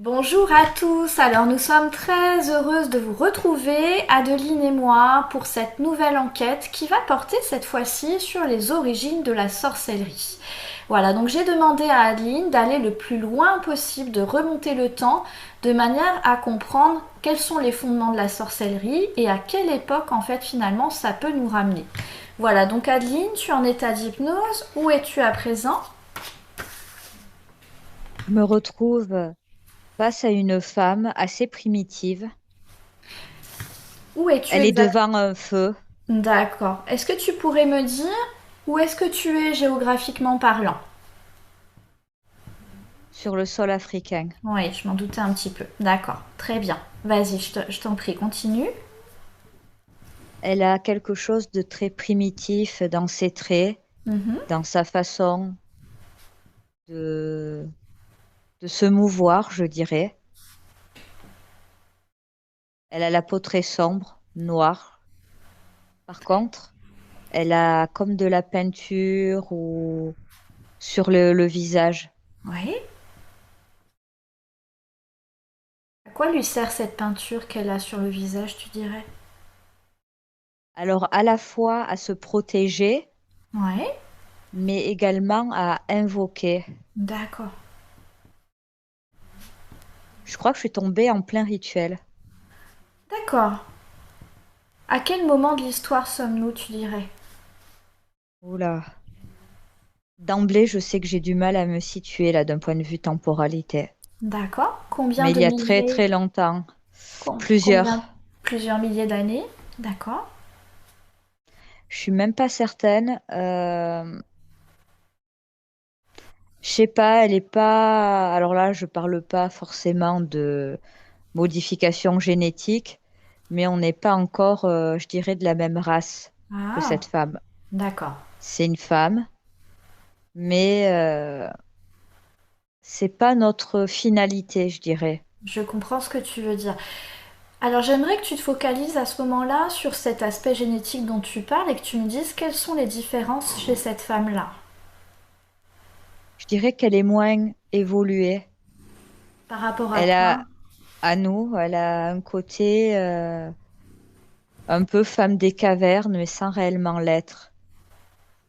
Bonjour à tous, alors nous sommes très heureuses de vous retrouver, Adeline et moi, pour cette nouvelle enquête qui va porter cette fois-ci sur les origines de la sorcellerie. Voilà, donc j'ai demandé à Adeline d'aller le plus loin possible, de remonter le temps, de manière à comprendre quels sont les fondements de la sorcellerie et à quelle époque en fait finalement ça peut nous ramener. Voilà, donc Adeline, tu es en état d'hypnose, où es-tu à présent? Je me retrouve face à une femme assez primitive. Où es-tu Elle est exactement? devant un feu D'accord. Est-ce que tu pourrais me dire où est-ce que tu es géographiquement parlant? sur le sol africain. Oui, je m'en doutais un petit peu. D'accord. Très bien. Vas-y, je t'en prie, continue. Elle a quelque chose de très primitif dans ses traits, Mhm. dans sa façon de, de se mouvoir, je dirais. Elle a la peau très sombre, noire. Par contre, elle a comme de la peinture ou sur le visage. Oui. À quoi lui sert cette peinture qu'elle a sur le visage, tu dirais? Alors, à la fois à se protéger, Oui. mais également à invoquer. D'accord. Je crois que je suis tombée en plein rituel. D'accord. À quel moment de l'histoire sommes-nous, tu dirais? Oula. D'emblée, je sais que j'ai du mal à me situer là d'un point de vue temporalité. D'accord. Combien Mais il de y a très milliers? très longtemps, Combien? plusieurs. Plusieurs milliers d'années? D'accord. Je suis même pas certaine. Je sais pas, elle est pas. Alors là, je parle pas forcément de modification génétique, mais on n'est pas encore, je dirais, de la même race que cette Ah, femme. d'accord. C'est une femme, mais c'est pas notre finalité, je dirais. Je comprends ce que tu veux dire. Alors j'aimerais que tu te focalises à ce moment-là sur cet aspect génétique dont tu parles et que tu me dises quelles sont les différences chez cette femme-là Je dirais qu'elle est moins évoluée. par rapport à Elle quoi. a, à nous, elle a un côté un peu femme des cavernes, mais sans réellement l'être.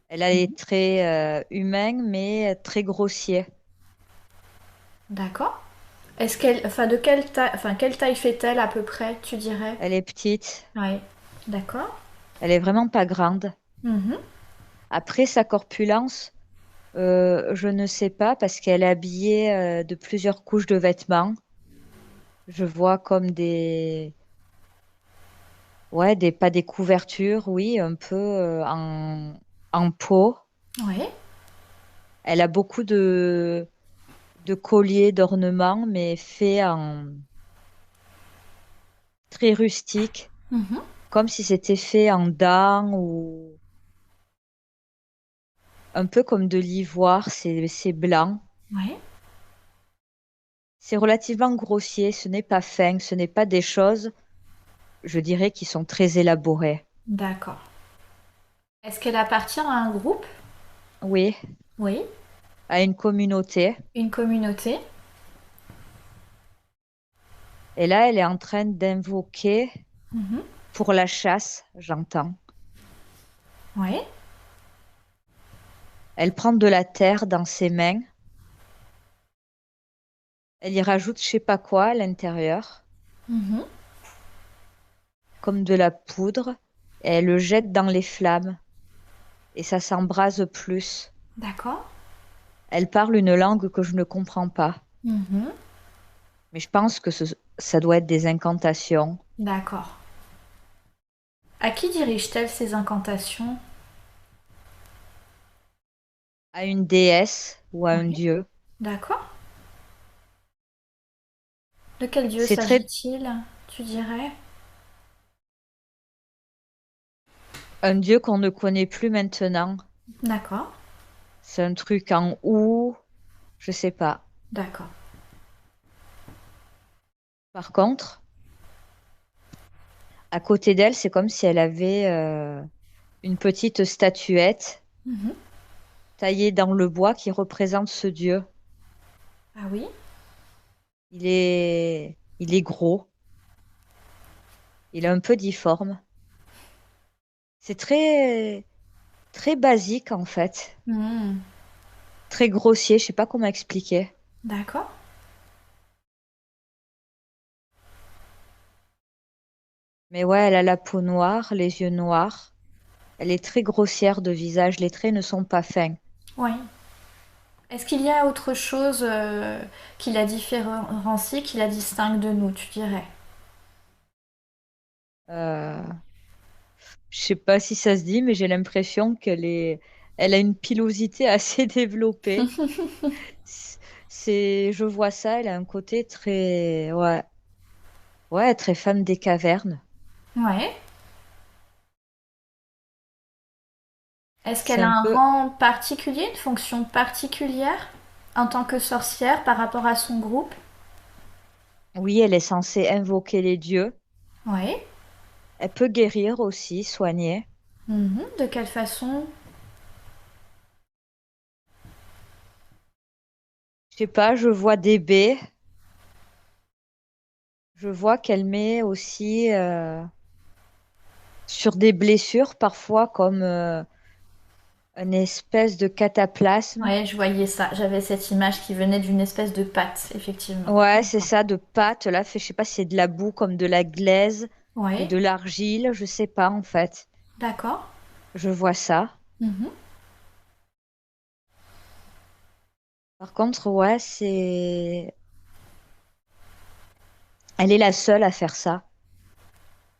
Elle a les traits humains, mais très grossiers. D'accord. Enfin, quelle taille fait-elle à peu près, tu dirais? Elle est petite, Oui. D'accord. elle est vraiment pas grande. Mhm. Après, sa corpulence, je ne sais pas, parce qu'elle est habillée de plusieurs couches de vêtements. Je vois comme ouais, pas des couvertures, oui, un peu en peau. Oui. Elle a beaucoup de colliers, d'ornements, mais faits en très rustique, Mhm. comme si c'était fait en dents ou un peu comme de l'ivoire, c'est blanc. Oui. C'est relativement grossier, ce n'est pas fin, ce n'est pas des choses, je dirais, qui sont très élaborées. D'accord. Est-ce qu'elle appartient à un groupe? Oui, Oui. à une communauté. Une communauté? Et là, elle est en train d'invoquer Mhm. pour la chasse, j'entends. Oui. Elle prend de la terre dans ses mains, elle y rajoute je sais pas quoi à l'intérieur, Mhm. comme de la poudre, et elle le jette dans les flammes, et ça s'embrase plus. D'accord. Elle parle une langue que je ne comprends pas, Mhm. mais je pense que ça doit être des incantations D'accord. À qui dirige-t-elle ces incantations? à une déesse ou à un Oui. dieu. D'accord. De quel dieu C'est très s'agit-il, tu dirais? un dieu qu'on ne connaît plus maintenant. D'accord. C'est un truc en ou, je sais pas. D'accord. Par contre, à côté d'elle, c'est comme si elle avait une petite statuette Mhm. taillée dans le bois qui représente ce dieu. Ah oui? Il est gros, il est un peu difforme. C'est très, très basique en fait, Hmm, très grossier, je sais pas comment expliquer. d'accord. Mais ouais, elle a la peau noire, les yeux noirs. Elle est très grossière de visage, les traits ne sont pas fins. Oui. Est-ce qu'il y a autre chose qui la différencie, qui la distingue de nous, tu dirais? Euh, je sais pas si ça se dit, mais j'ai l'impression elle a une pilosité assez développée. Je vois ça, elle a un côté très, ouais, ouais, très femme des cavernes. Ouais. Est-ce C'est qu'elle a un un peu, rang particulier, une fonction particulière en tant que sorcière par rapport à son groupe? oui, elle est censée invoquer les dieux. Oui. Elle peut guérir aussi, soigner. Mhm. De quelle façon? Je sais pas, je vois des baies. Je vois qu'elle met aussi sur des blessures, parfois comme une espèce de cataplasme. Ouais, je voyais ça. J'avais cette image qui venait d'une espèce de pâte, effectivement. Ouais, c'est ça, de pâte. Là, je sais pas si c'est de la boue comme de la glaise ou Oui, de l'argile, je sais pas en fait. d'accord. Je vois ça. Mhm. Par contre, ouais, elle est la seule à faire ça.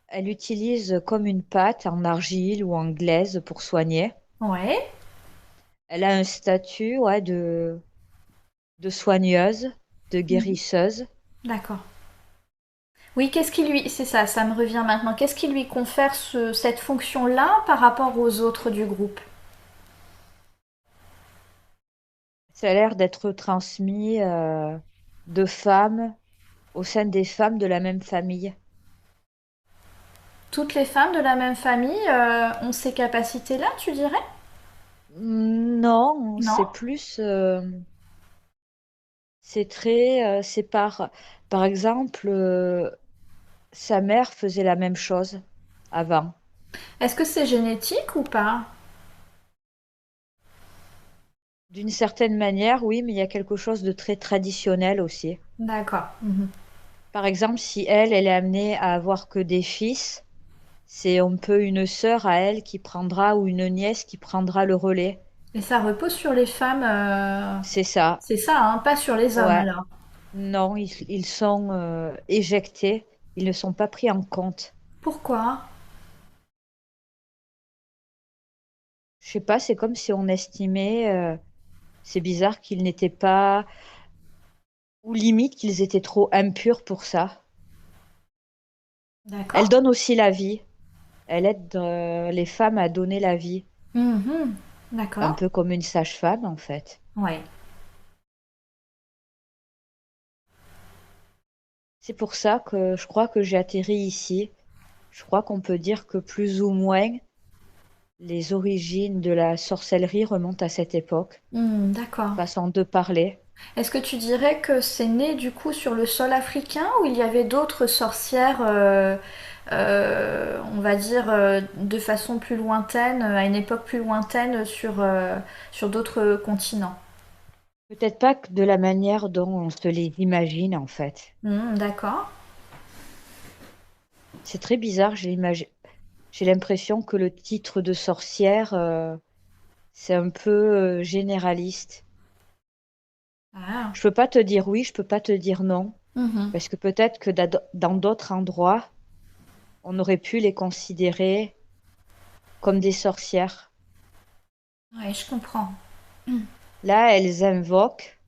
Elle utilise comme une pâte en argile ou en glaise pour soigner. Ouais, Elle a un statut, ouais, de soigneuse, de mhm. guérisseuse. D'accord. Oui, qu'est-ce qui lui... C'est ça, ça me revient maintenant. Qu'est-ce qui lui confère cette fonction-là par rapport aux autres du groupe? Ça a l'air d'être transmis de femmes au sein des femmes de la même famille. Toutes les femmes de la même famille ont ces capacités-là, tu dirais? Non, c'est Non. plus, c'est très, par exemple, sa mère faisait la même chose avant. Est-ce que c'est génétique ou pas? D'une certaine manière, oui, mais il y a quelque chose de très traditionnel aussi. D'accord. Mhm. Par exemple, si elle est amenée à avoir que des fils, c'est un peu une sœur à elle qui prendra ou une nièce qui prendra le relais. Et ça repose sur les femmes, C'est ça. c'est ça, hein, pas sur les hommes Ouais. alors. Non, ils sont éjectés. Ils ne sont pas pris en compte. Pourquoi? Je sais pas, c'est comme si on estimait, c'est bizarre qu'ils n'étaient pas, ou limite qu'ils étaient trop impurs pour ça. Elle D'accord. donne aussi la vie. Elle aide les femmes à donner la vie. Mhm. Un D'accord. peu comme une sage-femme, en fait. Ouais. C'est pour ça que je crois que j'ai atterri ici. Je crois qu'on peut dire que plus ou moins les origines de la sorcellerie remontent à cette époque. D'accord. Façon de parler. Est-ce que tu dirais que c'est né du coup sur le sol africain ou il y avait d'autres sorcières, on va dire, de façon plus lointaine, à une époque plus lointaine sur d'autres continents? Peut-être pas que de la manière dont on se les imagine, en fait. D'accord. C'est très bizarre, j'ai l'impression que le titre de sorcière, c'est un peu généraliste. Ah. Je peux pas te dire oui, je peux pas te dire non, Mhm. parce que peut-être que dans d'autres endroits, on aurait pu les considérer comme des sorcières. Ouais, je comprends. Là, elles invoquent.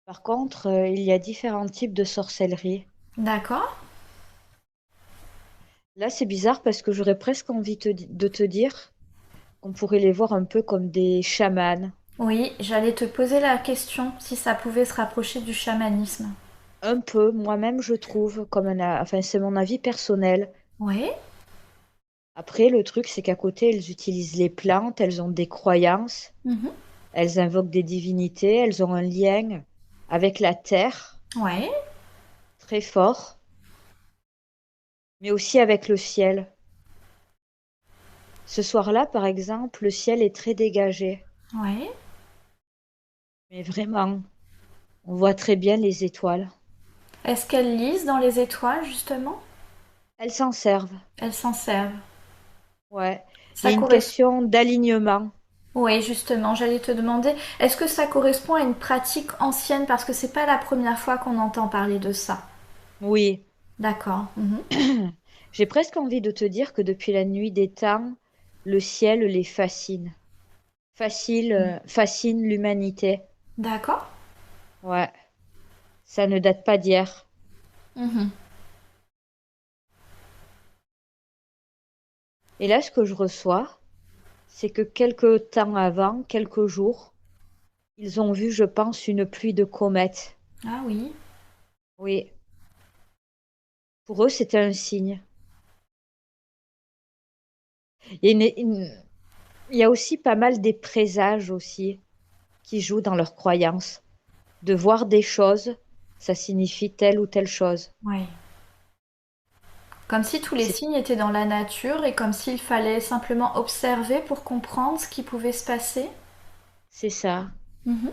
Par contre, il y a différents types de sorcellerie. D'accord. Là, c'est bizarre parce que j'aurais presque envie de te dire qu'on pourrait les voir un peu comme des chamans. Oui, j'allais te poser la question si ça pouvait se rapprocher du chamanisme. Un peu, moi-même, je trouve, enfin, c'est mon avis personnel. Oui. Après, le truc, c'est qu'à côté, elles utilisent les plantes, elles ont des croyances. Mhm. Elles invoquent des divinités, elles ont un lien avec la terre Ouais, très fort, mais aussi avec le ciel. Ce soir-là, par exemple, le ciel est très dégagé, ouais. mais vraiment, on voit très bien les étoiles. Est-ce qu'elles lisent dans les étoiles, justement? Elles s'en servent, Elles s'en servent. ouais. Il y Ça a une correspond. question d'alignement, Oui, justement, j'allais te demander, est-ce que ça correspond à une pratique ancienne? Parce que c'est pas la première fois qu'on entend parler de ça. oui. D'accord. Mhm. J'ai presque envie de te dire que depuis la nuit des temps, le ciel les fascine. Fascine l'humanité. D'accord. Ouais, ça ne date pas d'hier. Mhm. Et là, ce que je reçois, c'est que quelques temps avant, quelques jours, ils ont vu, je pense, une pluie de comètes. Ah oui. Oui, pour eux, c'était un signe. Il y a, il y a aussi pas mal des présages aussi qui jouent dans leurs croyances. De voir des choses, ça signifie telle ou telle chose. Oui. Comme si tous les C'est, signes étaient dans la nature et comme s'il fallait simplement observer pour comprendre ce qui pouvait se passer. c'est ça. Mhm.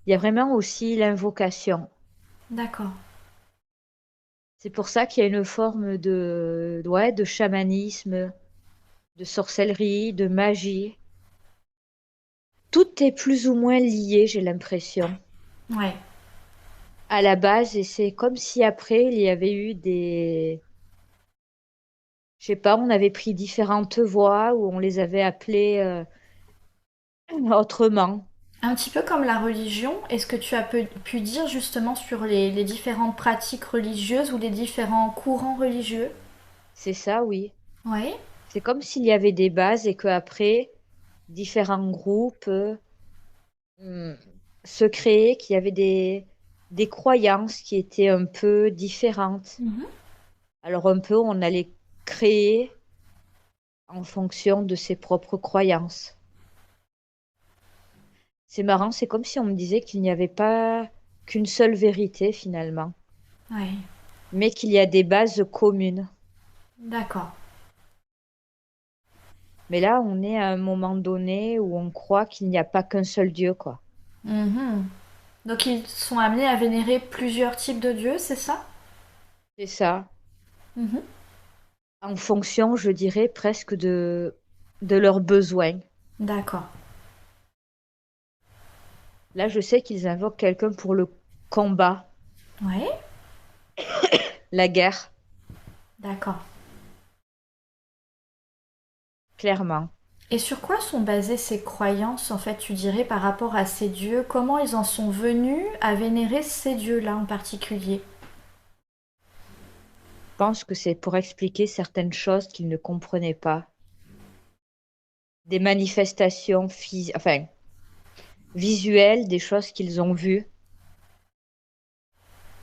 Il y a vraiment aussi l'invocation. D'accord. C'est pour ça qu'il y a une forme ouais, de chamanisme, de sorcellerie, de magie. Tout est plus ou moins lié, j'ai l'impression, Ouais. à la base. Et c'est comme si après, il y avait eu je sais pas, on avait pris différentes voies ou on les avait appelées autrement. Un petit peu comme la religion, est-ce que tu as pu dire justement sur les différentes pratiques religieuses ou les différents courants religieux? C'est ça, oui. Oui. C'est comme s'il y avait des bases et qu'après, différents groupes hum, se créaient, qu'il y avait des croyances qui étaient un peu différentes. Mhm. Alors un peu, on allait créer en fonction de ses propres croyances. C'est marrant, c'est comme si on me disait qu'il n'y avait pas qu'une seule vérité finalement, Oui. mais qu'il y a des bases communes. D'accord. Mais là, on est à un moment donné où on croit qu'il n'y a pas qu'un seul Dieu, quoi. Mhm. Donc ils sont amenés à vénérer plusieurs types de dieux, c'est ça? C'est ça. Mhm. En fonction, je dirais, presque de leurs besoins. D'accord. Là, je sais qu'ils invoquent quelqu'un pour le combat, Oui. la guerre, D'accord. clairement. Et sur quoi sont basées ces croyances, en fait, tu dirais, par rapport à ces dieux? Comment ils en sont venus à vénérer ces dieux-là en particulier? Je pense que c'est pour expliquer certaines choses qu'ils ne comprenaient pas. Des manifestations enfin, visuelles, des choses qu'ils ont vues.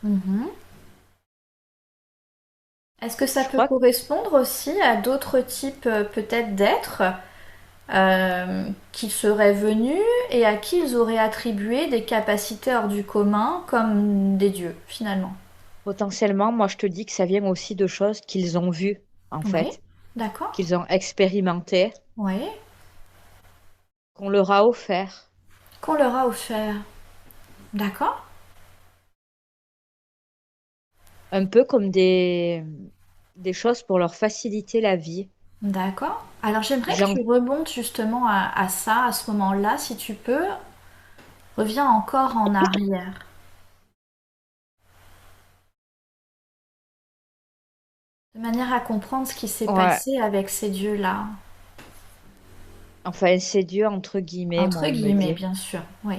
Mhm. Est-ce que ça Je peut crois que correspondre aussi à d'autres types peut-être d'êtres qui seraient venus et à qui ils auraient attribué des capacités hors du commun comme des dieux finalement? potentiellement, moi, je te dis que ça vient aussi de choses qu'ils ont vues, en Oui, fait, d'accord. qu'ils ont expérimentées, Oui, qu'on leur a offert. qu'on leur a offert. D'accord. Un peu comme des choses pour leur faciliter la vie. D'accord. Alors j'aimerais que Genre, tu remontes justement à ça, à ce moment-là, si tu peux. Reviens encore en arrière, de manière à comprendre ce qui s'est ouais, passé avec ces dieux-là. enfin, c'est Dieu, entre guillemets, moi, Entre on me guillemets, dit. bien sûr. Oui.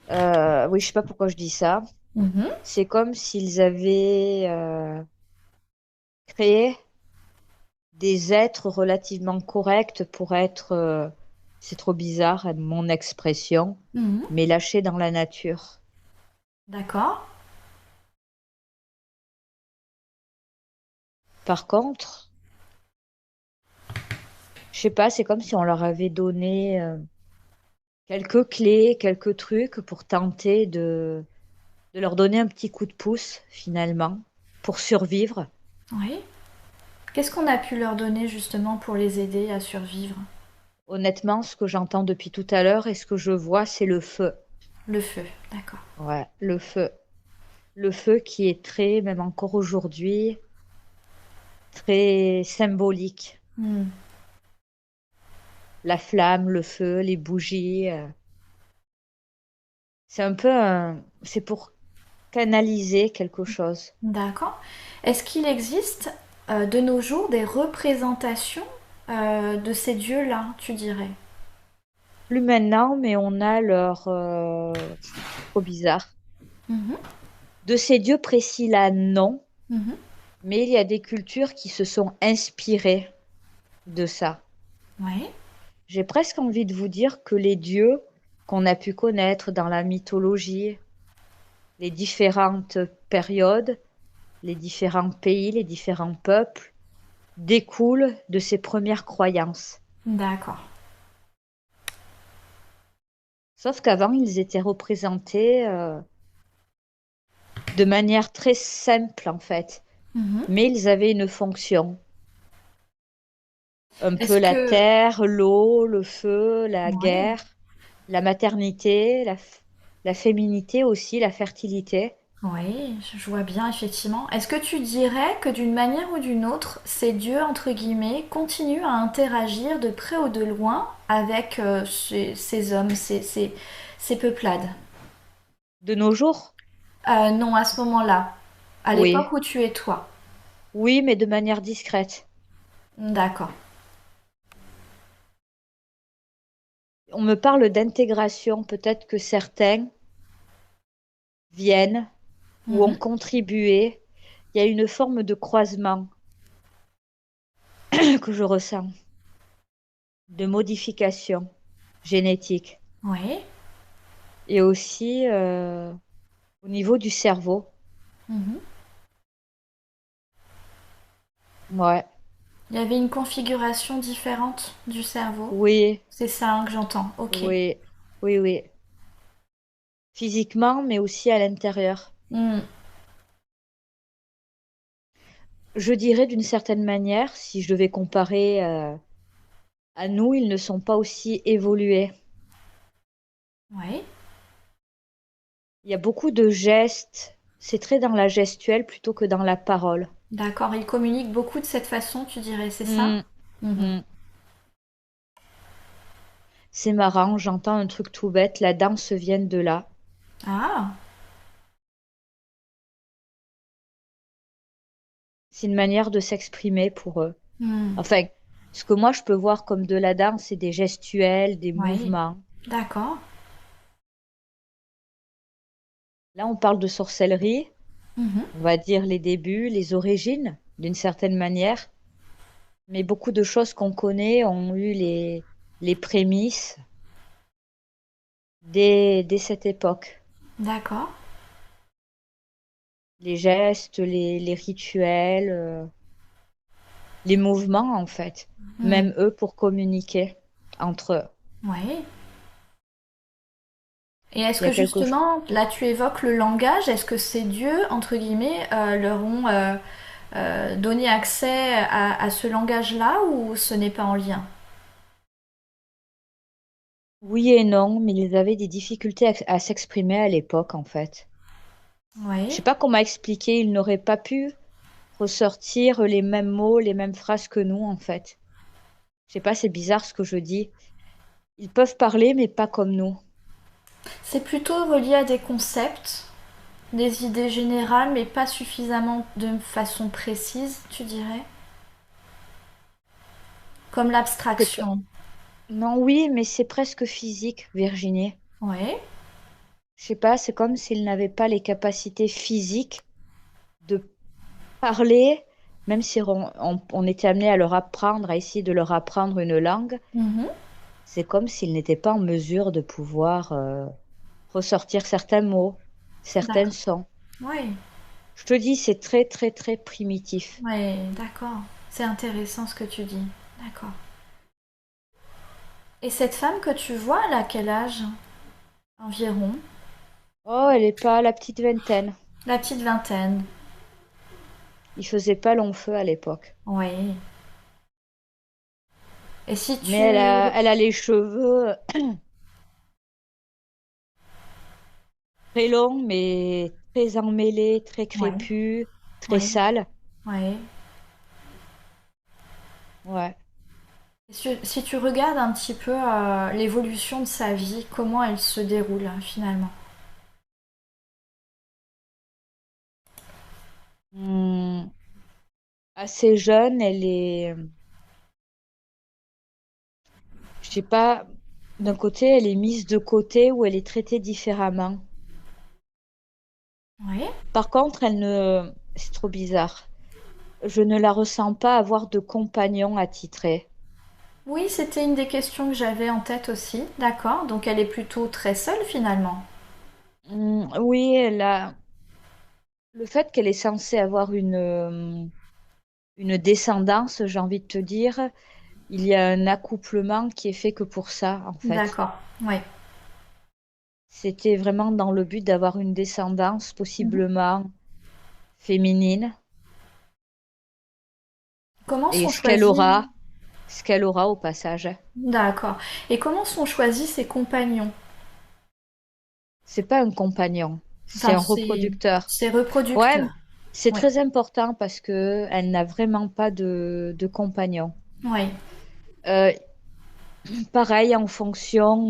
Oui, je sais pas pourquoi je dis ça. Mhm. C'est comme s'ils avaient créé des êtres relativement corrects pour être, c'est trop bizarre, mon expression, Mhm. mais lâchés dans la nature. D'accord. Par contre, je sais pas, c'est comme si on leur avait donné quelques clés, quelques trucs pour tenter de leur donner un petit coup de pouce, finalement, pour survivre. Oui. Qu'est-ce qu'on a pu leur donner justement pour les aider à survivre? Honnêtement, ce que j'entends depuis tout à l'heure et ce que je vois, c'est le feu. Le feu, d'accord. Ouais, le feu. Le feu qui est très, même encore aujourd'hui, très symbolique. Hmm. La flamme, le feu, les bougies. C'est un peu c'est pour canaliser quelque chose. D'accord. Est-ce qu'il existe de nos jours des représentations de ces dieux-là, tu dirais? Plus maintenant, mais on a leur... c'est trop bizarre. Mhm, De ces dieux précis-là, non. mhm. Mais il y a des cultures qui se sont inspirées de ça. Oui, J'ai presque envie de vous dire que les dieux qu'on a pu connaître dans la mythologie, les différentes périodes, les différents pays, les différents peuples, découlent de ces premières croyances. d'accord. Sauf qu'avant, ils étaient représentés de manière très simple, en fait. Mhm. Mais ils avaient une fonction. Un peu Est-ce la que... terre, l'eau, le feu, la Oui, guerre, la maternité, la féminité aussi, la fertilité. oui, je vois bien effectivement. Est-ce que tu dirais que d'une manière ou d'une autre, ces dieux, entre guillemets, continuent à interagir de près ou de loin avec ces hommes, ces peuplades? De nos jours, Non, à ce moment-là, à oui. l'époque où tu es toi. Oui, mais de manière discrète. D'accord. On me parle d'intégration, peut-être que certains viennent ou ont Mhm. contribué. Il y a une forme de croisement que je ressens, de modification génétique. Oui. Et aussi au niveau du cerveau. Mhm. Ouais, Il y avait une configuration différente du cerveau. oui, C'est ça hein, que j'entends. Ok. oui, oui, oui. Physiquement, mais aussi à l'intérieur. Hmm. Je dirais d'une certaine manière, si je devais comparer à nous, ils ne sont pas aussi évolués. Oui. Il y a beaucoup de gestes, c'est très dans la gestuelle plutôt que dans la parole. D'accord. Ils communiquent beaucoup de cette façon, tu dirais, c'est ça? Hmm, Mhm. hmm. C'est marrant, j'entends un truc tout bête, la danse vient de là. Ah. C'est une manière de s'exprimer pour eux. Hmm. Enfin, ce que moi je peux voir comme de la danse, c'est des gestuels, des Oui. mouvements. D'accord. Là, on parle de sorcellerie, Mhm. on va dire les débuts, les origines, d'une certaine manière. Mais beaucoup de choses qu'on connaît ont eu les prémices dès cette époque. D'accord. Les gestes, les rituels, les mouvements, en fait. Hmm. Même eux pour communiquer entre eux. Oui. Et est-ce Il y a que quelque chose. justement, là tu évoques le langage, est-ce que ces dieux, entre guillemets, leur ont donné accès à ce langage-là ou ce n'est pas en lien? Oui et non, mais ils avaient des difficultés à s'exprimer à l'époque, en fait. Je Oui. sais pas comment expliquer, ils n'auraient pas pu ressortir les mêmes mots, les mêmes phrases que nous, en fait. Je sais pas, c'est bizarre ce que je dis. Ils peuvent parler, mais pas comme nous. C'est plutôt relié à des concepts, des idées générales, mais pas suffisamment de façon précise, tu dirais? Comme C'est pas- l'abstraction. Non, oui, mais c'est presque physique, Virginie. Oui. Je sais pas, c'est comme s'ils n'avaient pas les capacités physiques de parler, même si on était amené à leur apprendre, à essayer de leur apprendre une langue. Mhm. C'est comme s'ils n'étaient pas en mesure de pouvoir ressortir certains mots, certains D'accord. sons. Oui. Je te dis, c'est très, très, très primitif. Oui, d'accord. C'est intéressant ce que tu dis. D'accord. Et cette femme que tu vois, elle a quel âge environ? Oh, elle est pas à la petite vingtaine. La petite vingtaine. Il faisait pas long feu à l'époque. Oui. Et si Mais tu... elle a les cheveux très longs, mais très emmêlés, très Ouais, crépus, très ouais, sales. ouais. Ouais. Si tu regardes un petit peu l'évolution de sa vie, comment elle se déroule finalement. Hmm, assez jeune, je sais pas, d'un côté, elle est mise de côté ou elle est traitée différemment. Oui. Par contre, c'est trop bizarre. Je ne la ressens pas avoir de compagnon attitré. Oui, c'était une des questions que j'avais en tête aussi. D'accord. Donc elle est plutôt très seule finalement. Oui, le fait qu'elle est censée avoir une descendance, j'ai envie de te dire, il y a un accouplement qui est fait que pour ça, en fait. D'accord. Oui. C'était vraiment dans le but d'avoir une descendance Mhm. possiblement féminine. Comment Et sont choisis... ce qu'elle aura au passage. D'accord. Et comment sont choisis ses compagnons? C'est pas un compagnon, c'est Enfin, un reproducteur. ses Ouais, reproducteurs. c'est Oui. très important parce que elle n'a vraiment pas de compagnon. Oui. Euh, Pareil, en fonction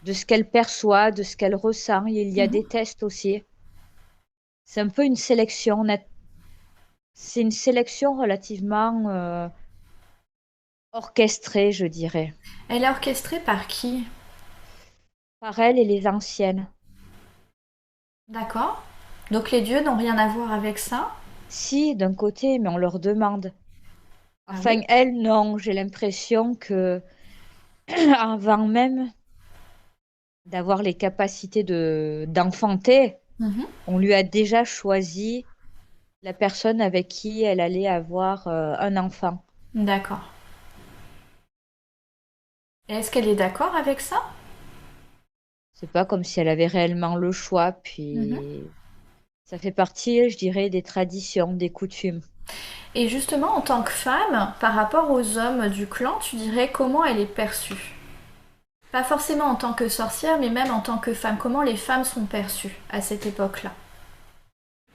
de ce qu'elle perçoit, de ce qu'elle ressent, il y a Mhm. des tests aussi. C'est un peu une sélection. C'est une sélection relativement orchestrée, je dirais. Elle est orchestrée par qui? Par elle et les anciennes. D'accord. Donc les dieux n'ont rien à voir avec ça? Si, d'un côté, mais on leur demande. Ah oui. Enfin, elle, non, j'ai l'impression que avant même d'avoir les capacités d'enfanter, Mhm. on lui a déjà choisi la personne avec qui elle allait avoir un enfant. D'accord. Et est-ce qu'elle est d'accord avec ça? C'est pas comme si elle avait réellement le choix, Mhm. puis ça fait partie, je dirais, des traditions, des coutumes. Et justement, en tant que femme, par rapport aux hommes du clan, tu dirais comment elle est perçue? Pas forcément en tant que sorcière, mais même en tant que femme. Comment les femmes sont perçues à cette époque-là?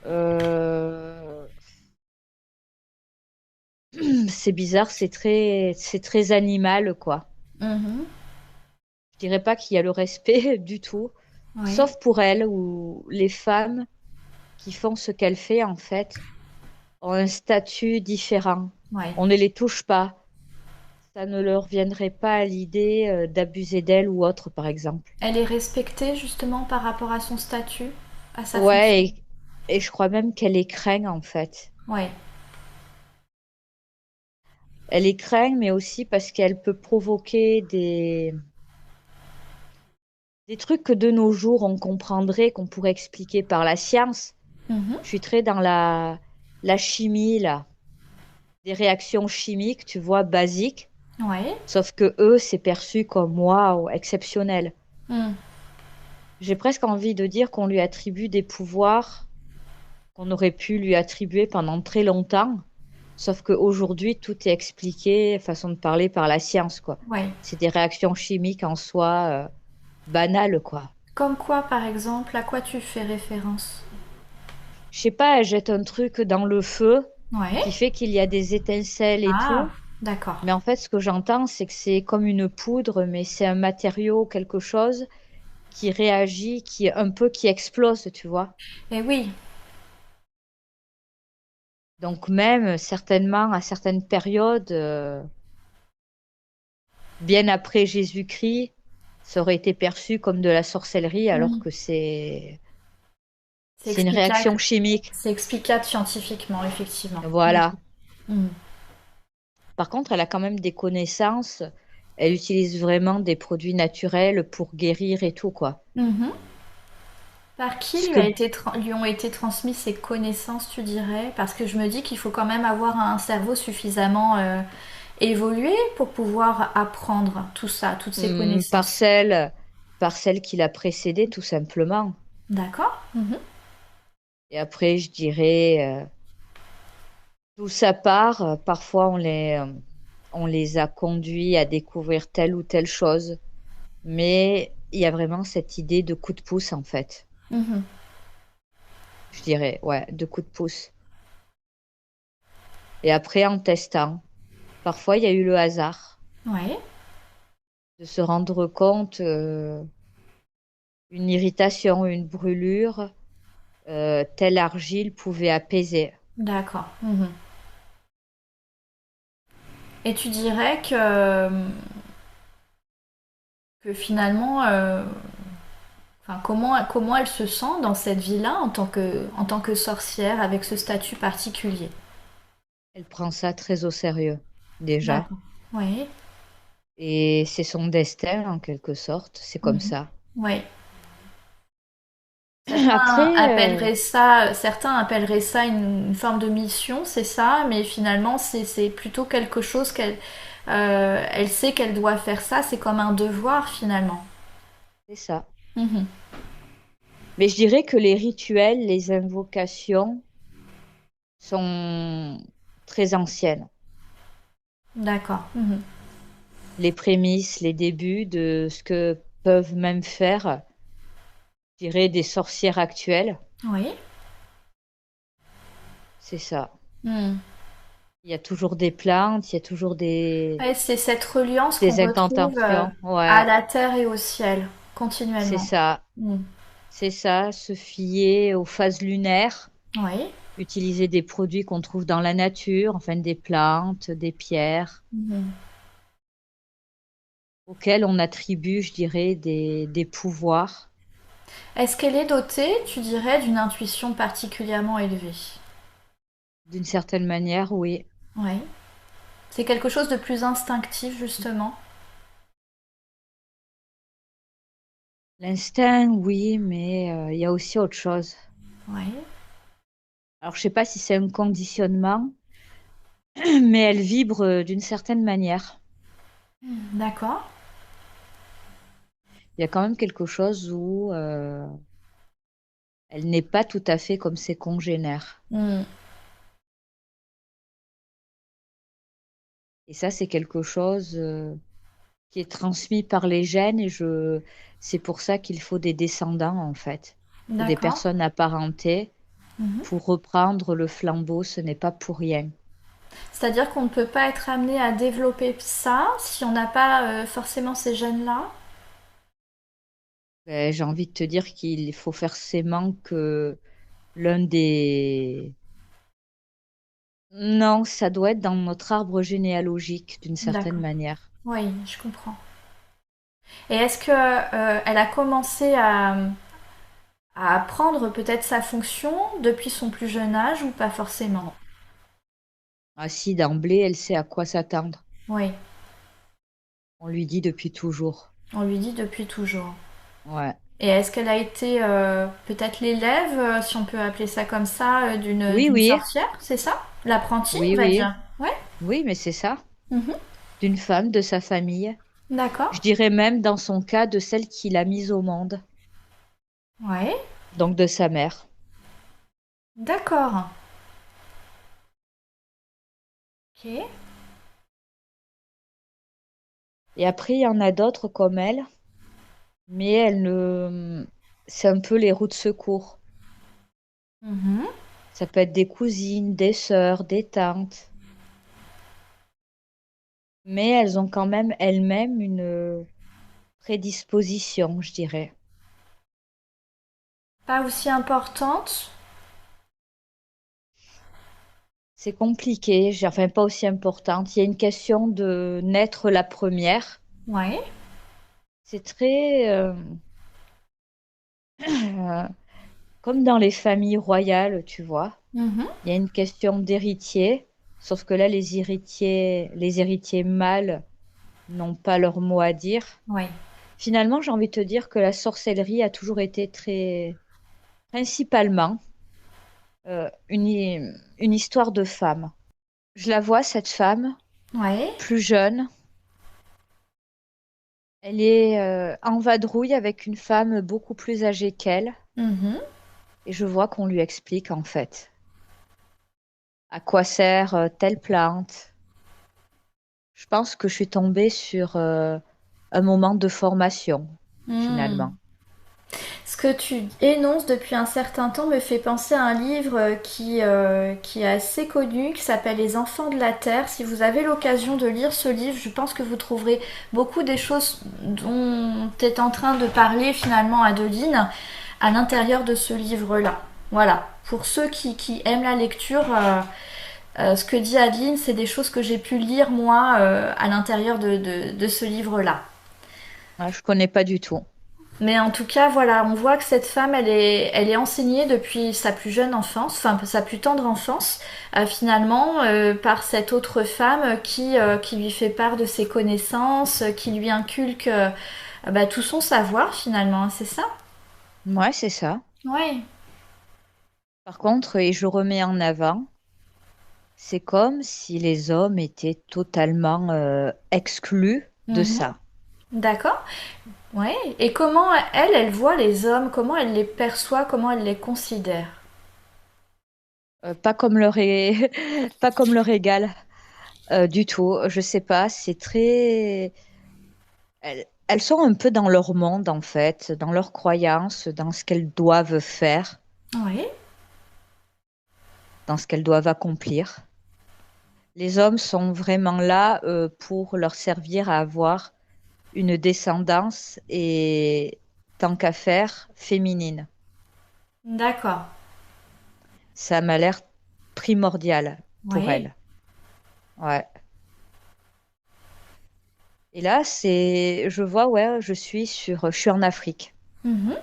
Euh, c'est bizarre, c'est très animal, quoi. Mhm. Je dirais pas qu'il y a le respect du tout, Oui. sauf pour elle, où les femmes qui font ce qu'elle fait, en fait, ont un statut différent. Oui. On ne les touche pas. Ça ne leur viendrait pas à l'idée d'abuser d'elle ou autre, par exemple. Elle est respectée justement par rapport à son statut, à sa fonction. Ouais, et je crois même qu'elle les craint, en fait. Oui. Elle les craint, mais aussi parce qu'elle peut provoquer des trucs que de nos jours on comprendrait, qu'on pourrait expliquer par la science. Mhm. Je suis très dans la chimie, là. Des réactions chimiques, tu vois, basiques. Oui. Sauf que eux, c'est perçu comme waouh, exceptionnel. Mm. J'ai presque envie de dire qu'on lui attribue des pouvoirs qu'on aurait pu lui attribuer pendant très longtemps. Sauf qu'aujourd'hui, tout est expliqué, façon de parler, par la science, quoi. Oui. C'est des réactions chimiques en soi banales, quoi. Comme quoi, par exemple, à quoi tu fais référence? Je sais pas, elle jette un truc dans le feu Oui. qui fait qu'il y a des étincelles et Ah, tout. d'accord. Mais en fait, ce que j'entends, c'est que c'est comme une poudre, mais c'est un matériau, quelque chose qui réagit, qui explose, tu vois. Et oui. Donc même certainement à certaines périodes, bien après Jésus-Christ, ça aurait été perçu comme de la sorcellerie, alors Mm. que C'est c'est une explicable. réaction chimique. C'est explicable scientifiquement, effectivement. Voilà. Mm. Par contre, elle a quand même des connaissances. Elle utilise vraiment des produits naturels pour guérir et tout, quoi. Mhm. Par qui Ce que, lui ont été transmises ces connaissances, tu dirais? Parce que je me dis qu'il faut quand même avoir un cerveau suffisamment évoluer pour pouvoir apprendre tout ça, toutes ces Par connaissances? celle qui l'a précédée, tout simplement. D'accord. Mhm. Et après, je dirais, d'où ça part. Parfois, on les a conduits à découvrir telle ou telle chose. Mais il y a vraiment cette idée de coup de pouce, en fait. Mhm. Je dirais, ouais, de coup de pouce. Et après, en testant, parfois, il y a eu le hasard Oui, de se rendre compte, une irritation, une brûlure, telle argile pouvait apaiser. d'accord. Mhm. Et tu dirais que finalement, enfin, comment elle se sent dans cette vie-là en tant que sorcière avec ce statut particulier? Elle prend ça très au sérieux, déjà. D'accord. Oui. Et c'est son destin, en quelque sorte. C'est comme Mhm. ça. Oui. Après, Certains appelleraient ça une forme de mission, c'est ça, mais finalement c'est plutôt quelque chose elle sait qu'elle doit faire ça, c'est comme un devoir finalement. c'est ça. Mhm. Mais je dirais que les rituels, les invocations sont très anciennes. D'accord. Mhm. Les prémices, les débuts de ce que peuvent même faire, je dirais, des sorcières actuelles, Oui. c'est ça. Mhm. Il y a toujours des plantes, il y a toujours Ouais, c'est cette reliance qu'on des retrouve incantations. à Ouais, la terre et au ciel c'est continuellement. ça. Mhm. C'est ça, se fier aux phases lunaires, Oui. utiliser des produits qu'on trouve dans la nature, enfin des plantes, des pierres, Mhm. auxquelles on attribue, je dirais, des pouvoirs. Est-ce qu'elle est dotée, tu dirais, d'une intuition particulièrement élevée? D'une certaine manière, oui. Oui. C'est quelque chose de plus instinctif justement. L'instinct, oui, mais il y a aussi autre chose. Oui. Alors, je sais pas si c'est un conditionnement, mais elle vibre d'une certaine manière. D'accord. Il y a quand même quelque chose où elle n'est pas tout à fait comme ses congénères. Hmm. Et ça, c'est quelque chose qui est transmis par les gènes c'est pour ça qu'il faut des descendants, en fait. Il faut des D'accord. personnes apparentées Mhm. pour reprendre le flambeau, ce n'est pas pour rien. C'est-à-dire qu'on ne peut pas être amené à développer ça si on n'a pas forcément ces gènes-là. J'ai envie de te dire qu'il faut forcément que l'un des... Non, ça doit être dans notre arbre généalogique, d'une certaine D'accord. manière. Oui, je comprends. Et est-ce que elle a commencé à apprendre peut-être sa fonction depuis son plus jeune âge ou pas forcément? Ah si, d'emblée, elle sait à quoi s'attendre. Oui, On lui dit depuis toujours. on lui dit depuis toujours. Ouais. Et est-ce qu'elle a été peut-être l'élève, si on peut appeler ça comme ça, Oui, d'une oui, sorcière, c'est ça? L'apprentie, on oui, va oui. dire. Ouais. Oui, mais c'est ça. Mhm. D'une femme, de sa famille. D'accord. Je dirais même dans son cas de celle qui l'a mise au monde, Ouais. donc de sa mère. D'accord. Ok. Et après, il y en a d'autres comme elle, mais elle ne... C'est un peu les roues de secours. Mhm. Ça peut être des cousines, des sœurs, des tantes, mais elles ont quand même elles-mêmes une prédisposition, je dirais. Pas aussi importante. C'est compliqué, enfin pas aussi importante. Il y a une question de naître la première. Ouais. C'est très... comme dans les familles royales, tu vois. Mhm. Il y a une question d'héritier, sauf que là, les héritiers mâles n'ont pas leur mot à dire. Ouais. Finalement, j'ai envie de te dire que la sorcellerie a toujours été principalement, une histoire de femme. Je la vois, cette femme, Ouais. plus jeune. Elle est en vadrouille avec une femme beaucoup plus âgée qu'elle. Mhm. Et je vois qu'on lui explique en fait à quoi sert telle plante. Je pense que je suis tombée sur un moment de formation, finalement. Hmm. Ce que tu énonces depuis un certain temps me fait penser à un livre qui est assez connu, qui s'appelle Les Enfants de la Terre. Si vous avez l'occasion de lire ce livre, je pense que vous trouverez beaucoup des choses dont est en train de parler finalement Adeline à l'intérieur de ce livre-là. Voilà. Pour ceux qui aiment la lecture, ce que dit Adeline, c'est des choses que j'ai pu lire moi à l'intérieur de ce livre-là. Ouais, je connais pas du tout. Mais en tout cas, voilà, on voit que cette femme, elle est enseignée depuis sa plus jeune enfance, enfin sa plus tendre enfance, finalement, par cette autre femme qui lui fait part de ses connaissances, qui lui inculque bah, tout son savoir finalement, hein, c'est ça. Ouais, c'est ça. Ouais. Par contre, et je remets en avant, c'est comme si les hommes étaient totalement exclus de Mhm. ça. D'accord. Ouais. Et comment elle voit les hommes, comment elle les perçoit, comment elle les considère. Pas comme pas comme leur égal du tout. Je sais pas, c'est très. Elles sont un peu dans leur monde en fait, dans leurs croyances, dans ce qu'elles doivent faire, Ouais. dans ce qu'elles doivent accomplir. Les hommes sont vraiment là pour leur servir à avoir une descendance et tant qu'à faire féminine. D'accord. Ça m'a l'air primordial pour Ouais. elles. Ouais. Et là, je vois, ouais, je suis en Afrique. Mhm.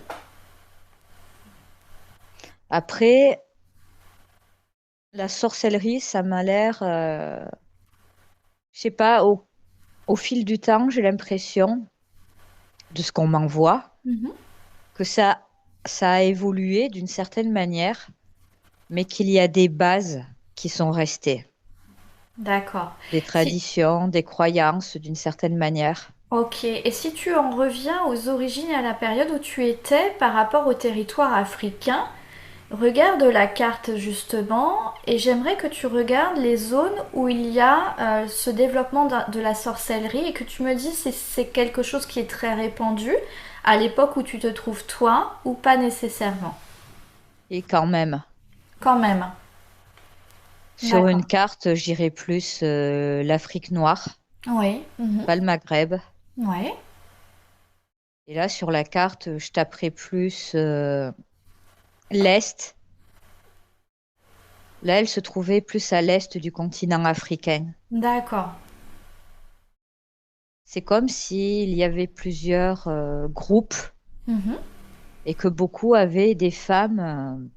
Après, la sorcellerie, ça m'a l'air, je sais pas, au fil du temps, j'ai l'impression, de ce qu'on m'envoie, Mhm. que ça a évolué d'une certaine manière, mais qu'il y a des bases qui sont restées, D'accord. des Si, traditions, des croyances d'une certaine manière. ok, et si tu en reviens aux origines et à la période où tu étais par rapport au territoire africain, regarde la carte justement et j'aimerais que tu regardes les zones où il y a ce développement de la sorcellerie et que tu me dises si c'est quelque chose qui est très répandu à l'époque où tu te trouves toi ou pas nécessairement. Et quand même, Quand même. sur D'accord. une carte, je dirais plus l'Afrique noire, Oui. Mhm. pas le Maghreb. Ouais. Et là, sur la carte, je taperais plus l'Est. Là, elle se trouvait plus à l'Est du continent africain. D'accord. C'est comme s'il y avait plusieurs groupes Mhm. et que beaucoup avaient des femmes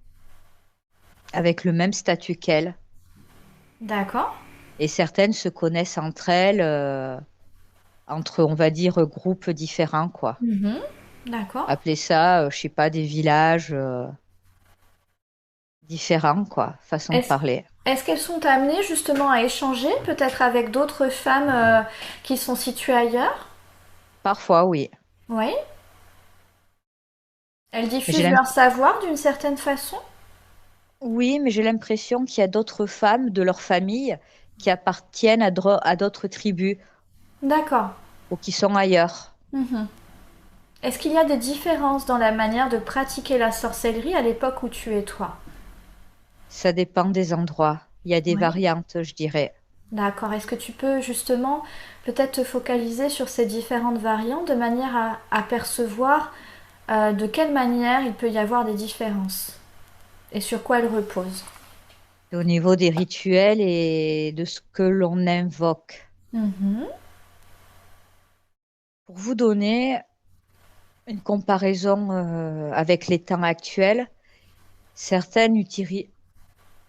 avec le même statut qu'elles. D'accord. Et certaines se connaissent entre elles, entre, on va dire, groupes différents, quoi. Mhm. D'accord. Appeler ça, je sais pas, des villages différents, quoi, façon de Est-ce parler. est-ce qu'elles sont amenées justement à échanger peut-être avec d'autres femmes qui sont situées ailleurs? Parfois, oui. Oui. Elles Mais j'ai diffusent l'im- leur savoir d'une certaine façon? Oui, mais j'ai l'impression qu'il y a d'autres femmes de leur famille qui appartiennent à d'autres tribus D'accord. ou qui sont ailleurs. Mhm. Est-ce qu'il y a des différences dans la manière de pratiquer la sorcellerie à l'époque où tu es toi? Ça dépend des endroits. Il y a des Oui. variantes, je dirais. D'accord. Est-ce que tu peux justement peut-être te focaliser sur ces différentes variantes de manière à percevoir de quelle manière il peut y avoir des différences et sur quoi elles reposent? Au niveau des rituels et de ce que l'on invoque. Mhm. Pour vous donner une comparaison avec les temps actuels, certaines utilisent,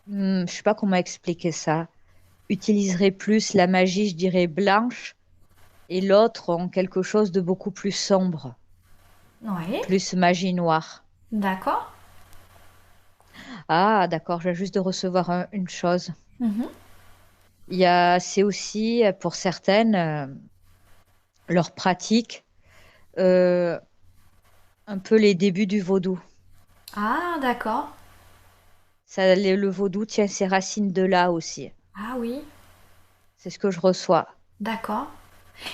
je sais pas comment expliquer ça, utiliseraient plus la magie, je dirais, blanche, et l'autre ont quelque chose de beaucoup plus sombre, Oui. plus magie noire. D'accord. Ah, d'accord, je viens juste de recevoir une chose. Mhm. c'est aussi pour certaines leur pratique euh, un peu les débuts du vaudou. Ah, d'accord. Le vaudou tient ses racines de là aussi. Ah oui, C'est ce que je reçois. d'accord.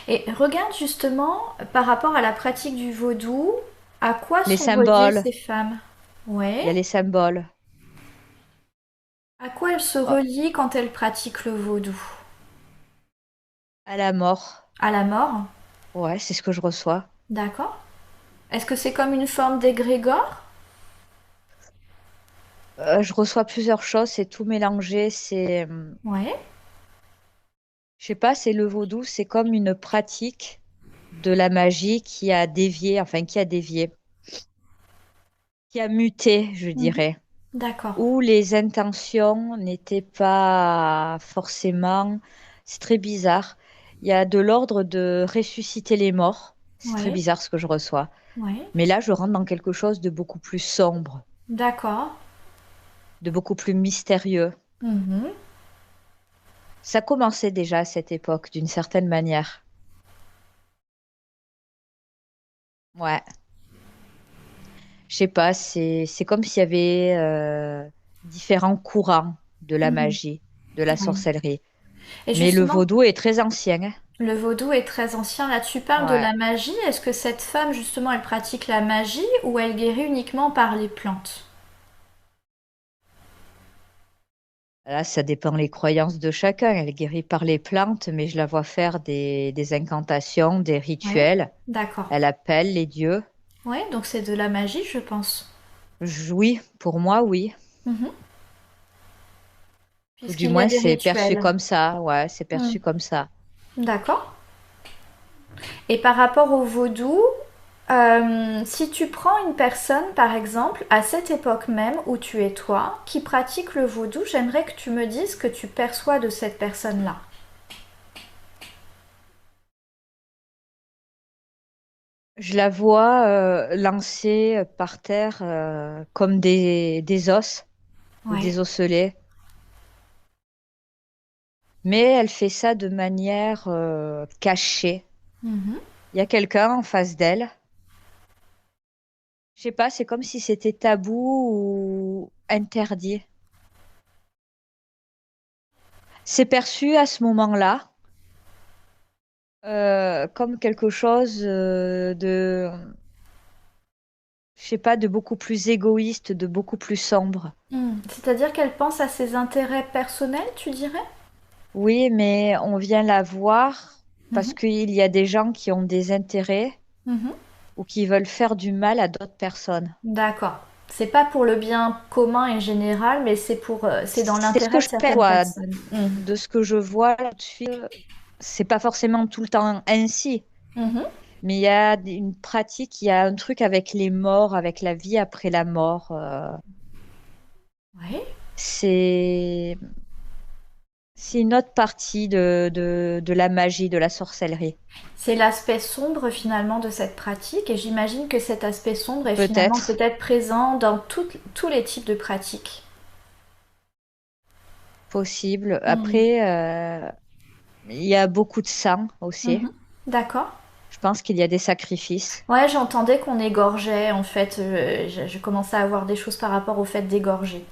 Et regarde justement, par rapport à la pratique du vaudou, à quoi Les sont reliées symboles, ces femmes? il y a Ouais. les symboles. À quoi elles se Oh, relient quand elles pratiquent le vaudou? à la mort. À la mort? Ouais, c'est ce que je reçois. D'accord. Est-ce que c'est comme une forme d'égrégore? Je reçois plusieurs choses, c'est tout mélangé. Ouais. Je sais pas, c'est le vaudou, c'est comme une pratique de la magie qui a dévié, enfin qui a muté, je Mhm. dirais, D'accord. où les intentions n'étaient pas forcément. C'est très bizarre. Il y a de l'ordre de ressusciter les morts. C'est très Ouais. bizarre ce que je reçois. Ouais. Mais là, je rentre dans quelque chose de beaucoup plus sombre, D'accord. de beaucoup plus mystérieux. Mhm. Ça commençait déjà à cette époque, d'une certaine manière. Ouais. Je sais pas, c'est comme s'il y avait différents courants de la Mhm. magie, de la Ouais. sorcellerie. Et Mais le justement, vaudou est très ancien, hein. le vaudou est très ancien. Là, tu parles de Ouais. la magie. Est-ce que cette femme, justement, elle pratique la magie ou elle guérit uniquement par les plantes? Là, ça dépend les croyances de chacun. Elle guérit par les plantes, mais je la vois faire des incantations, des Ouais. rituels. D'accord. Elle appelle les dieux. Ouais, donc c'est de la magie, je pense. Oui, pour moi, oui. Mhm. Ou du Puisqu'il y a moins, des c'est perçu rituels. comme ça. Ouais, c'est Hmm. perçu comme ça. D'accord. Et par rapport au vaudou, si tu prends une personne, par exemple, à cette époque même où tu es toi, qui pratique le vaudou, j'aimerais que tu me dises ce que tu perçois de cette personne-là. Je la vois lancée par terre comme des os ou Ouais. des osselets. Mais elle fait ça de manière cachée. Mhm. Il y a quelqu'un en face d'elle. Je sais pas, c'est comme si c'était tabou ou interdit. C'est perçu à ce moment-là comme quelque chose je sais pas, de beaucoup plus égoïste, de beaucoup plus sombre. Hmm. C'est-à-dire qu'elle pense à ses intérêts personnels, tu dirais? Oui, mais on vient la voir Mhm. parce qu'il y a des gens qui ont des intérêts Mhm. ou qui veulent faire du mal à d'autres personnes. D'accord. C'est pas pour le bien commun et général, mais c'est dans C'est ce que l'intérêt de je certaines perçois personnes. Hmm. de ce que je vois là tout de suite. C'est pas forcément tout le temps ainsi, Mhm. mais il y a une pratique, il y a un truc avec les morts, avec la vie après la mort. Oui. C'est c'est une autre partie de la magie, de la sorcellerie. C'est l'aspect sombre finalement de cette pratique et j'imagine que cet aspect sombre est finalement Peut-être peut-être présent dans tous les types de pratiques. possible. Hmm. Après, il y a beaucoup de sang aussi. Mhm. D'accord. Je pense qu'il y a des sacrifices. Ouais, j'entendais qu'on égorgeait en fait. Je commençais à avoir des choses par rapport au fait d'égorger.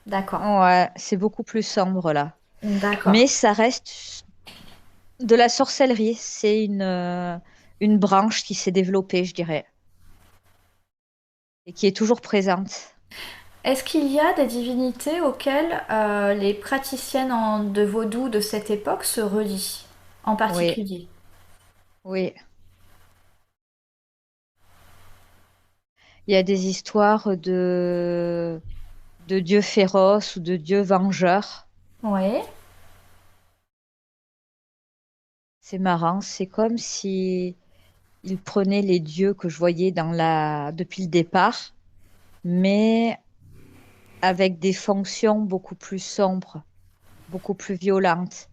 D'accord. Ouais, c'est beaucoup plus sombre là. D'accord. Mais ça reste de la sorcellerie. C'est une branche qui s'est développée, je dirais, et qui est toujours présente. Est-ce qu'il y a des divinités auxquelles les praticiennes de vaudou de cette époque se relient en Oui, particulier? oui. Il y a des histoires de dieux féroces ou de dieux vengeurs. Oui. C'est marrant. C'est comme si ils prenaient les dieux que je voyais depuis le départ, mais avec des fonctions beaucoup plus sombres, beaucoup plus violentes.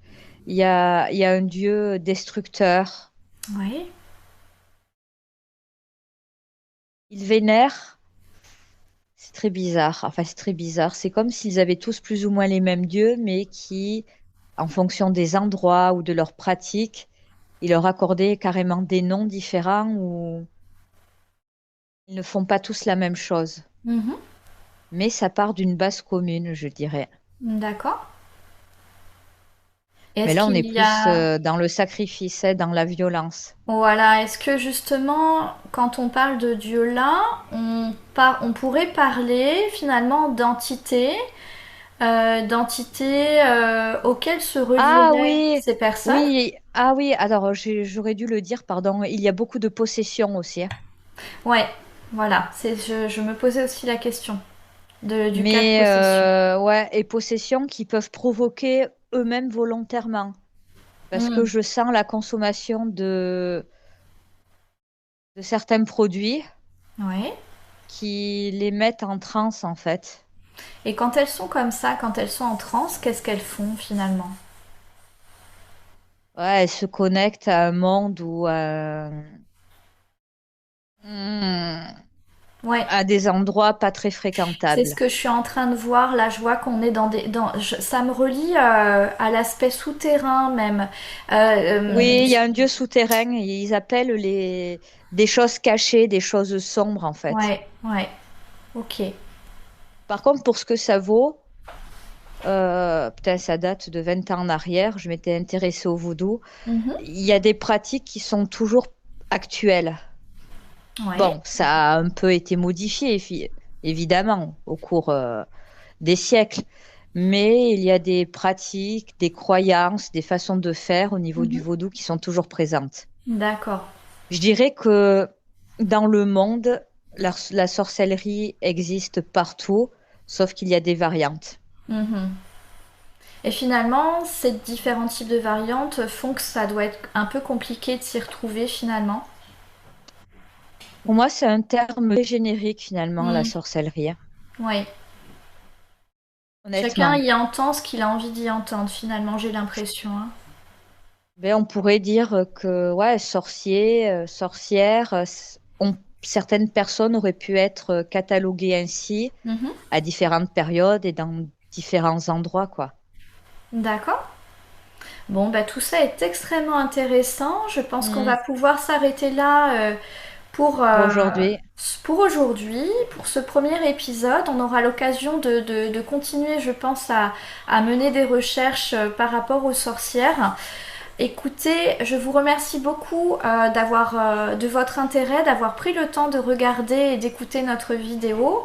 Il y a un dieu destructeur. Oui. Ils vénèrent. C'est très bizarre. Enfin, c'est très bizarre. C'est comme s'ils avaient tous plus ou moins les mêmes dieux, mais qui, en fonction des endroits ou de leurs pratiques, ils leur accordaient carrément des noms différents ou ils ne font pas tous la même chose. Mhm. Mais ça part d'une base commune, je dirais. D'accord. Mais Est-ce là, on est qu'il y plus a... dans le sacrifice, hein, dans la violence. Voilà, est-ce que justement, quand on parle de Dieu-là, on pourrait parler finalement d'entités auxquelles se Ah relieraient oui, ces personnes? oui, ah oui, alors j'aurais dû le dire, pardon. Il y a beaucoup de possessions aussi, hein. Ouais, voilà, je me posais aussi la question du cas de Mais possession. ouais, et possessions qui peuvent provoquer eux-mêmes volontairement. Parce que Hmm. je sens la consommation de certains produits Ouais. qui les mettent en transe, en fait. Et quand elles sont comme ça, quand elles sont en transe, qu'est-ce qu'elles font finalement? Ouais, elles se connectent à un monde ou Ouais, à des endroits pas très c'est ce fréquentables. que je suis en train de voir. Là, je vois qu'on est ça me relie à l'aspect souterrain même. Oui, il y a un dieu souterrain. Ils appellent des choses cachées, des choses sombres, en fait. Ouais, ouais, ok. Par contre, pour ce que ça vaut, putain, ça date de 20 ans en arrière, je m'étais intéressée au vaudou. Mhm. Il y a des pratiques qui sont toujours actuelles. Ouais. Bon, ça a un peu été modifié, évidemment, au cours des siècles. Mais il y a des pratiques, des croyances, des façons de faire au niveau du Mhm. vaudou qui sont toujours présentes. D'accord. Je dirais que dans le monde, la sorcellerie existe partout, sauf qu'il y a des variantes. Mhm. Et finalement, ces différents types de variantes font que ça doit être un peu compliqué de s'y retrouver finalement. Pour moi, c'est un terme très générique finalement, la Mm. sorcellerie, hein. Ouais. Chacun Honnêtement. y entend ce qu'il a envie d'y entendre finalement, j'ai l'impression, hein. Ben, on pourrait dire que ouais, sorcier, sorcière, certaines personnes auraient pu être cataloguées ainsi Mhm. à différentes périodes et dans différents endroits, quoi. D'accord. Bon, bah, tout ça est extrêmement intéressant. Je pense qu'on Hmm. va pouvoir s'arrêter là pour, Pour euh, aujourd'hui. pour aujourd'hui, pour ce premier épisode. On aura l'occasion de continuer, je pense, à mener des recherches par rapport aux sorcières. Écoutez, je vous remercie beaucoup de votre intérêt, d'avoir pris le temps de regarder et d'écouter notre vidéo.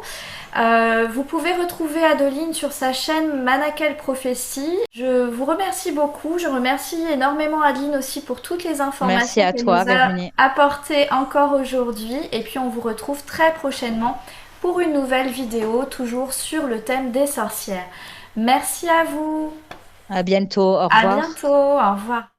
Vous pouvez retrouver Adeline sur sa chaîne Manakel Prophétie. Je vous remercie beaucoup. Je remercie énormément Adeline aussi pour toutes les Merci informations à qu'elle toi, nous a Virginie. apportées encore aujourd'hui. Et puis on vous retrouve très prochainement pour une nouvelle vidéo, toujours sur le thème des sorcières. Merci à vous. À bientôt. Au À revoir. bientôt. Au revoir.